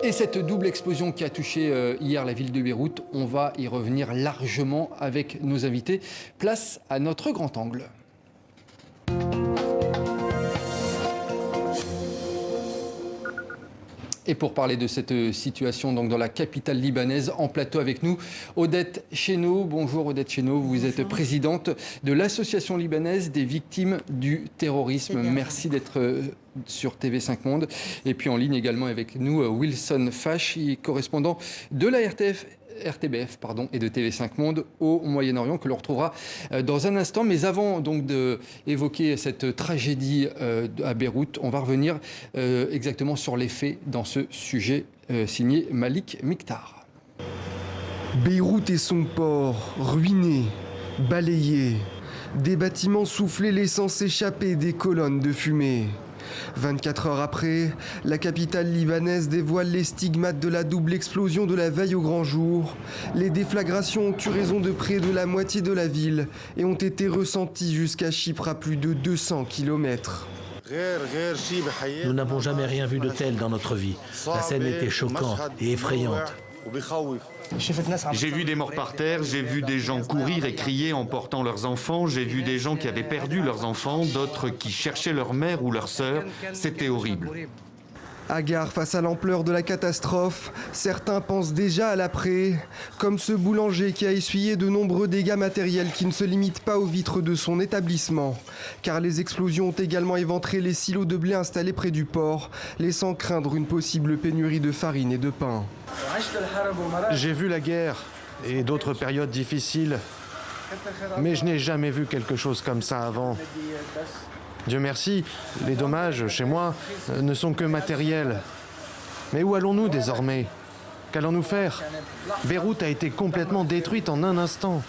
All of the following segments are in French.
Et cette double explosion qui a touché hier la ville de Beyrouth, on va y revenir largement avec nos invités. Place à notre grand angle. Et pour parler de cette situation donc dans la capitale libanaise, en plateau avec nous, Odette Chénaud. Bonjour Odette Chénaud, vous êtes présidente de l'Association libanaise des victimes du terrorisme. Merci d'être sur TV5 Monde. Et puis en ligne également avec nous, Wilson Fash, correspondant de la RTBF et de TV5 Monde au Moyen-Orient, que l'on retrouvera dans un instant. Mais avant donc d'évoquer cette tragédie à Beyrouth, on va revenir exactement sur les faits dans ce sujet signé Malik Mikhtar. Beyrouth et son port, ruinés, balayés. Des bâtiments soufflés laissant s'échapper des colonnes de fumée. 24 heures après, la capitale libanaise dévoile les stigmates de la double explosion de la veille au grand jour. Les déflagrations ont eu raison de près de la moitié de la ville et ont été ressenties jusqu'à Chypre à plus de 200 km. Nous n'avons jamais rien vu de tel dans notre vie. La scène était choquante et effrayante. J'ai vu des morts par terre, j'ai vu des gens courir et crier en portant leurs enfants, j'ai vu des gens qui avaient perdu leurs enfants, d'autres qui cherchaient leur mère ou leur sœur. C'était horrible. Hagard face à l'ampleur de la catastrophe, certains pensent déjà à l'après, comme ce boulanger qui a essuyé de nombreux dégâts matériels qui ne se limitent pas aux vitres de son établissement. Car les explosions ont également éventré les silos de blé installés près du port, laissant craindre une possible pénurie de farine et de pain. J'ai vu la guerre et d'autres périodes difficiles, mais je n'ai jamais vu quelque chose comme ça avant. Dieu merci, les dommages chez moi ne sont que matériels. Mais où allons-nous désormais? Qu'allons-nous faire? Beyrouth a été complètement détruite en un instant.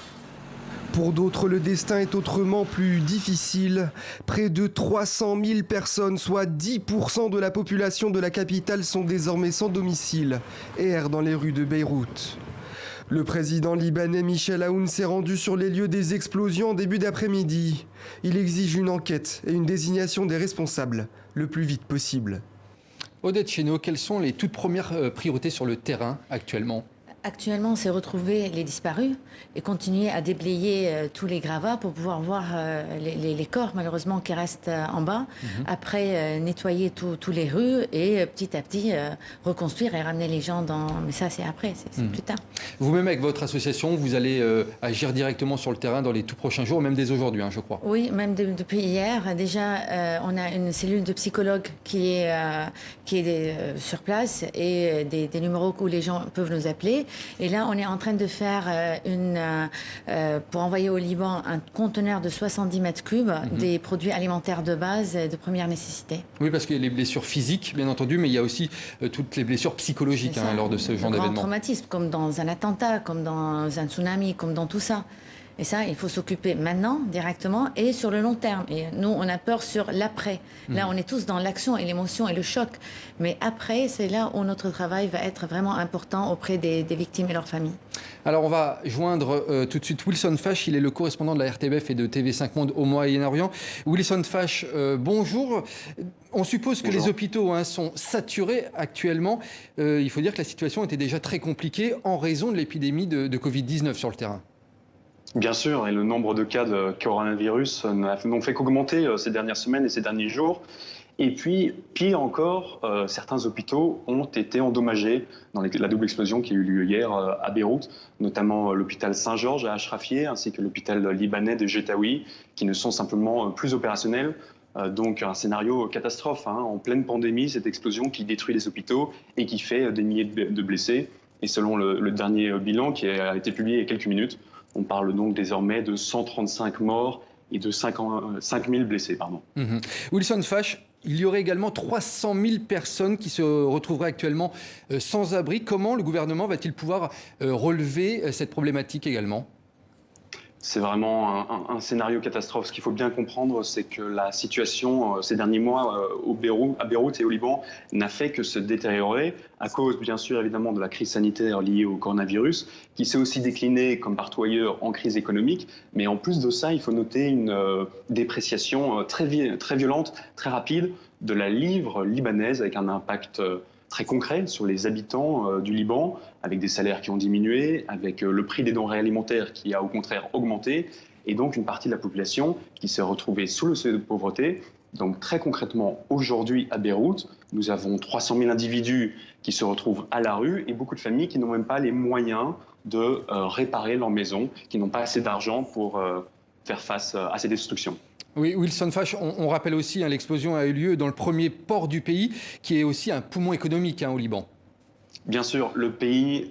Pour d'autres, le destin est autrement plus difficile. Près de 300 000 personnes, soit 10% de la population de la capitale, sont désormais sans domicile et errent dans les rues de Beyrouth. Le président libanais Michel Aoun s'est rendu sur les lieux des explosions en début d'après-midi. Il exige une enquête et une désignation des responsables le plus vite possible. Odette Chénaud, quelles sont les toutes premières priorités sur le terrain actuellement ? Actuellement, c'est retrouver les disparus et continuer à déblayer tous les gravats pour pouvoir voir les corps, malheureusement, qui restent en bas. Après, nettoyer tous les rues et petit à petit reconstruire et ramener les gens dans... Mais ça, c'est après, c'est plus tard. Vous-même, avec votre association, vous allez agir directement sur le terrain dans les tout prochains jours, même dès aujourd'hui, je crois. Oui, même depuis hier. Déjà, on a une cellule de psychologues qui est sur place et des numéros où les gens peuvent nous appeler. Et là, on est en train de faire pour envoyer au Liban un conteneur de 70 mètres cubes des produits alimentaires de base de première nécessité. Oui, parce qu'il y a les blessures physiques, bien entendu, mais il y a aussi toutes les blessures psychologiques lors de ce genre d'événement. Un traumatisme, comme dans un attentat, comme dans un tsunami, comme dans tout ça. Et ça, il faut s'occuper maintenant, directement, et sur le long terme. Et nous, on a peur sur l'après. Là, on est tous dans l'action et l'émotion et le choc. Mais après, c'est là où notre travail va être vraiment important auprès des victimes et leurs familles. Alors, on va joindre tout de suite Wilson Fash. Il est le correspondant de la RTBF et de TV5 Monde au Moyen-Orient. Wilson Fash, bonjour. On suppose que les hôpitaux sont saturés actuellement. Il faut dire que la situation était déjà très compliquée en raison de l'épidémie de Covid-19 sur le terrain. Bien sûr, et le nombre de cas de coronavirus n'ont fait qu'augmenter ces dernières semaines et ces derniers jours. Et puis, pire encore, certains hôpitaux ont été endommagés dans la double explosion qui a eu lieu hier à Beyrouth, notamment l'hôpital Saint-Georges à Ashrafie, ainsi que l'hôpital libanais de Getaoui, qui ne sont simplement plus opérationnels. Donc un scénario catastrophe, en pleine pandémie, cette explosion qui détruit les hôpitaux et qui fait des milliers de blessés. Et selon le dernier bilan qui a été publié il y a quelques minutes, on parle donc désormais de 135 morts et de 5 000 blessés. Wilson Fash, il y aurait également 300 000 personnes qui se retrouveraient actuellement sans abri. Comment le gouvernement va-t-il pouvoir relever cette problématique également ? C'est vraiment un scénario catastrophe. Ce qu'il faut bien comprendre, c'est que la situation ces derniers mois à Beyrouth et au Liban n'a fait que se détériorer à cause, bien sûr, évidemment, de la crise sanitaire liée au coronavirus, qui s'est aussi déclinée, comme partout ailleurs, en crise économique. Mais en plus de ça, il faut noter une dépréciation très violente, très rapide de la livre libanaise, avec un impact très concret sur les habitants du Liban, avec des salaires qui ont diminué, avec le prix des denrées alimentaires qui a au contraire augmenté, et donc une partie de la population qui s'est retrouvée sous le seuil de pauvreté. Donc très concrètement, aujourd'hui à Beyrouth, nous avons 300 000 individus qui se retrouvent à la rue et beaucoup de familles qui n'ont même pas les moyens de réparer leur maison, qui n'ont pas assez d'argent pour faire face à ces destructions. Oui, Wilson Fache, on rappelle aussi, l'explosion a eu lieu dans le premier port du pays, qui est aussi un poumon économique au Liban. Bien sûr, le pays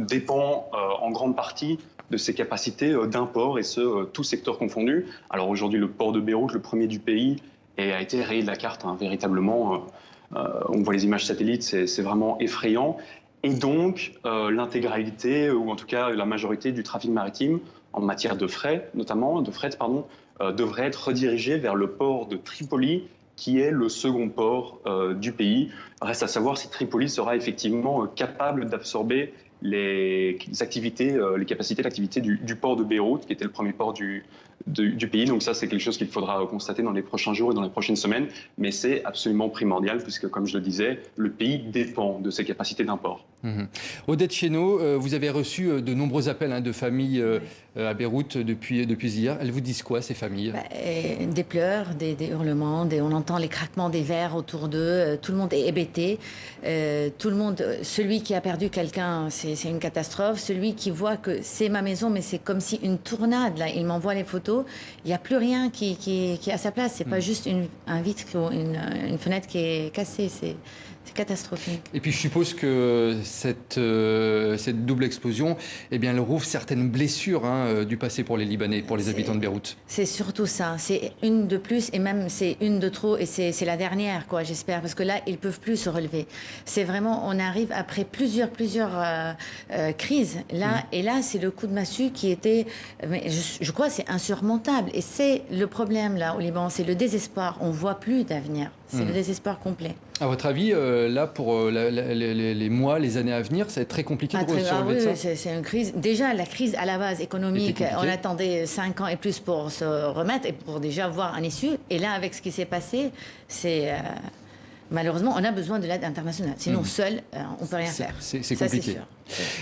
dépend en grande partie de ses capacités d'import, et ce, tous secteurs confondus. Alors aujourd'hui, le port de Beyrouth, le premier du pays, a été rayé de la carte, véritablement. On voit les images satellites, c'est vraiment effrayant. Et donc, l'intégralité, ou en tout cas la majorité du trafic maritime, en matière de fret, notamment, devrait être redirigée vers le port de Tripoli, qui est le second port du pays. Reste à savoir si Tripoli sera effectivement capable d'absorber les activités, les capacités d'activité du port de Beyrouth, qui était le premier port du pays. Donc ça, c'est quelque chose qu'il faudra constater dans les prochains jours et dans les prochaines semaines. Mais c'est absolument primordial, puisque, comme je le disais, le pays dépend de ses capacités d'import. Odette Chénaud, vous avez reçu de nombreux appels de familles à Beyrouth depuis hier. Elles vous disent quoi, ces familles? Des pleurs, des hurlements, on entend les craquements des verres autour d'eux. Tout le monde est hébété. Tout le monde, celui qui a perdu quelqu'un, c'est une catastrophe. Celui qui voit que c'est ma maison, mais c'est comme si une tournade, là, il m'envoie les photos. Il n'y a plus rien qui est à sa place. C'est pas juste un vitre ou une fenêtre qui est cassée. C'est catastrophique. Et puis je suppose que cette double explosion, elle rouvre certaines blessures du passé pour les Libanais, pour les habitants de Beyrouth. C'est surtout ça. C'est une de plus, et même c'est une de trop, et c'est la dernière, quoi, j'espère, parce que là, ils peuvent plus se relever. C'est vraiment, on arrive après plusieurs crises. Là, et là, c'est le coup de massue qui était, mais je crois, c'est insurmontable. Et c'est le problème là au Liban, c'est le désespoir. On voit plus d'avenir. C'est le désespoir complet. À votre avis, là, pour les mois, les années à venir, ça va être très compliqué de se relever de ça? Oui, c'est une crise. Déjà, la crise à la base économique, on attendait 5 ans et plus pour se remettre et pour déjà voir un issue. Et là, avec ce qui s'est passé, c'est... malheureusement, on a besoin de l'aide internationale. Sinon, seul, on ne peut rien faire. C'est compliqué.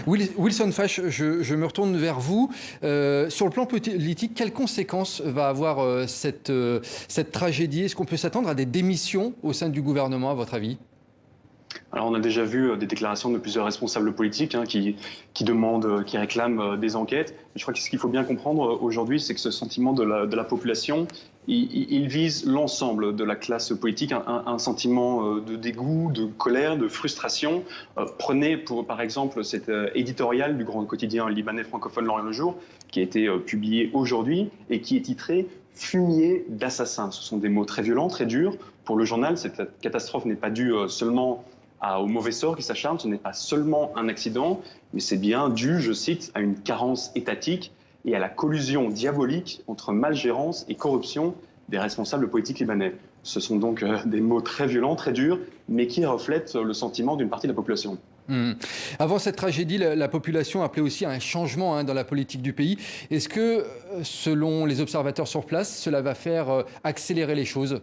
Wilson Fache, je me retourne vers vous. Sur le plan politique, quelles conséquences va avoir cette tragédie? Est-ce qu'on peut s'attendre à des démissions au sein du gouvernement, à votre avis? Alors, on a déjà vu des déclarations de plusieurs responsables politiques qui demandent, qui réclament des enquêtes. Je crois que ce qu'il faut bien comprendre aujourd'hui, c'est que ce sentiment de la population, il vise l'ensemble de la classe politique, un sentiment de dégoût, de colère, de frustration. Prenez par exemple cet éditorial du grand quotidien libanais francophone L'Orient le Jour, qui a été publié aujourd'hui et qui est titré « Fumier d'assassins ». Ce sont des mots très violents, très durs. Pour le journal, cette catastrophe n'est pas due seulement au mauvais sort qui s'acharne, ce n'est pas seulement un accident, mais c'est bien dû, je cite, à une carence étatique et à la collusion diabolique entre malgérance et corruption des responsables politiques libanais. Ce sont donc des mots très violents, très durs, mais qui reflètent le sentiment d'une partie de la population. Avant cette tragédie, la population appelait aussi à un changement dans la politique du pays. Est-ce que, selon les observateurs sur place, cela va faire accélérer les choses ?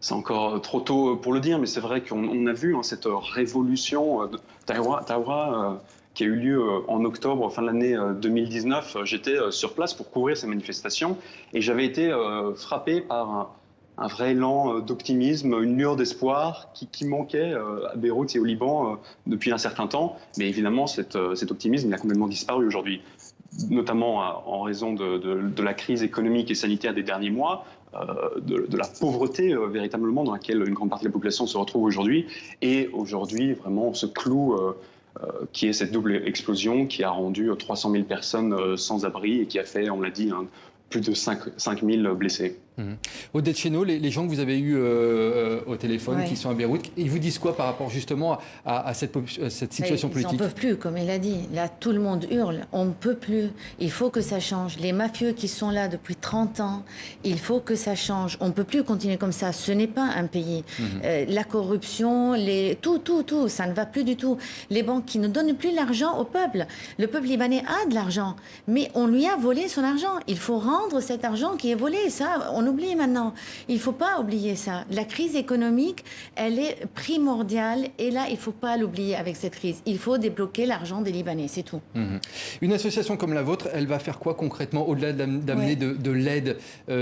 C'est encore trop tôt pour le dire, mais c'est vrai qu'on a vu cette révolution de Taoura qui a eu lieu en octobre, fin de l'année 2019. J'étais sur place pour couvrir ces manifestations et j'avais été frappé par un vrai élan d'optimisme, une lueur d'espoir qui manquait à Beyrouth et au Liban depuis un certain temps. Mais évidemment, cet optimisme il a complètement disparu aujourd'hui, notamment en raison de la crise économique et sanitaire des derniers mois, de la pauvreté véritablement dans laquelle une grande partie de la population se retrouve aujourd'hui. Et aujourd'hui, vraiment, ce clou qui est cette double explosion qui a rendu 300 000 personnes sans abri et qui a fait, on l'a dit, plus de 5 000 blessés. Odette Chénaud, les gens que vous avez eus au téléphone, qui sont à Beyrouth, ils vous disent quoi par rapport justement à cette situation politique? Ils n'en peuvent plus, comme il a dit. Là, tout le monde hurle. On ne peut plus. Il faut que ça change. Les mafieux qui sont là depuis 30 ans, il faut que ça change. On ne peut plus continuer comme ça. Ce n'est pas un pays. La corruption, tout, ça ne va plus du tout. Les banques qui ne donnent plus l'argent au peuple. Le peuple libanais a de l'argent, mais on lui a volé son argent. Il faut rendre rendre cet argent qui est volé. Ça, on oublie maintenant. Il ne faut pas oublier ça. La crise économique, elle est primordiale et là, il ne faut pas l'oublier avec cette crise. Il faut débloquer l'argent des Libanais, c'est tout. Une association comme la vôtre, elle va faire quoi concrètement au-delà d'amener de l'aide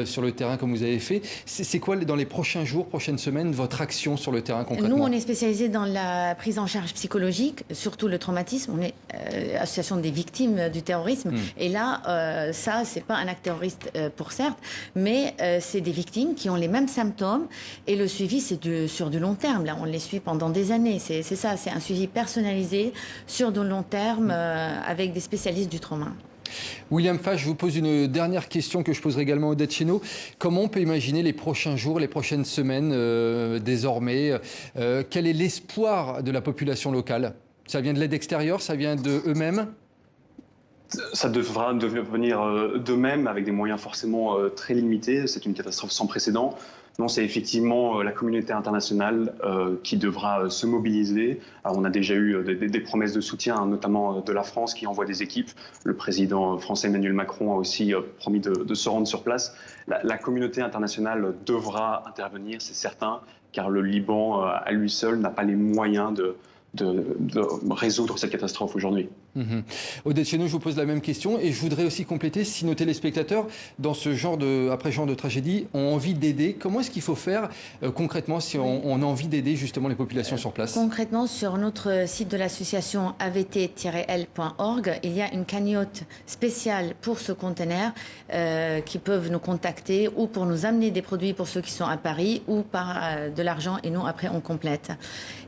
sur le terrain comme vous avez fait? C'est quoi dans les prochains jours, prochaines semaines, votre action sur le terrain concrètement? Nous, on est spécialisé dans la prise en charge psychologique, surtout le traumatisme. On est association des victimes du terrorisme. Et là, ça, c'est pas un acte terroriste pour certes, mais c'est des victimes qui ont les mêmes symptômes. Et le suivi, c'est sur du long terme. Là, on les suit pendant des années. C'est ça, c'est un suivi personnalisé sur du long terme avec des spécialistes du trauma. William Fache, je vous pose une dernière question que je poserai également à Odette Chénaud. Comment on peut imaginer les prochains jours, les prochaines semaines désormais? Quel est l'espoir de la population locale? Ça vient de l'aide extérieure, ça vient d'eux-mêmes? Ça devra devenir d'eux-mêmes avec des moyens forcément très limités. C'est une catastrophe sans précédent. Non, c'est effectivement la communauté internationale qui devra se mobiliser. Alors, on a déjà eu des promesses de soutien, hein, notamment de la France qui envoie des équipes. Le président français Emmanuel Macron a aussi promis de se rendre sur place. La communauté internationale devra intervenir, c'est certain, car le Liban à lui seul n'a pas les moyens de résoudre cette catastrophe aujourd'hui. Odette Chénaud, je vous pose la même question et je voudrais aussi compléter, si nos téléspectateurs, dans ce genre après ce genre de tragédie, ont envie d'aider, comment est-ce qu'il faut faire concrètement si on a envie d'aider justement les populations sur place? Concrètement, sur notre site de l'association avt-l.org, il y a une cagnotte spéciale pour ce conteneur qui peuvent nous contacter ou pour nous amener des produits pour ceux qui sont à Paris ou par de l'argent et nous, après, on complète.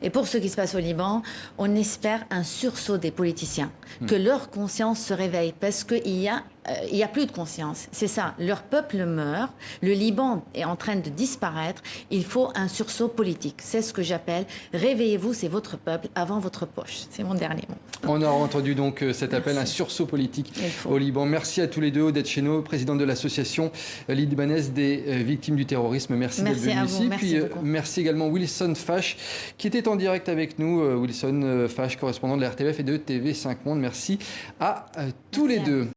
Et pour ce qui se passe au Liban, on espère un sursaut des politiciens, que leur conscience se réveille parce qu'il y a plus de conscience. C'est ça, leur peuple meurt, le Liban est en train de disparaître, il faut un sursaut politique. C'est ce que j'appelle « Réveillez-vous, c'est votre peuple, avant votre poche ». C'est mon dernier mot. On a entendu donc cet appel, un sursaut politique au Liban. Merci à tous les deux. Odette Chénaud, présidente de l'association libanaise des victimes du terrorisme. Merci d'être venu ici. Puis merci également Wilson Fache qui était en direct avec nous. Wilson Fache, correspondant de la RTBF et de TV5 Monde. Merci à tous les deux.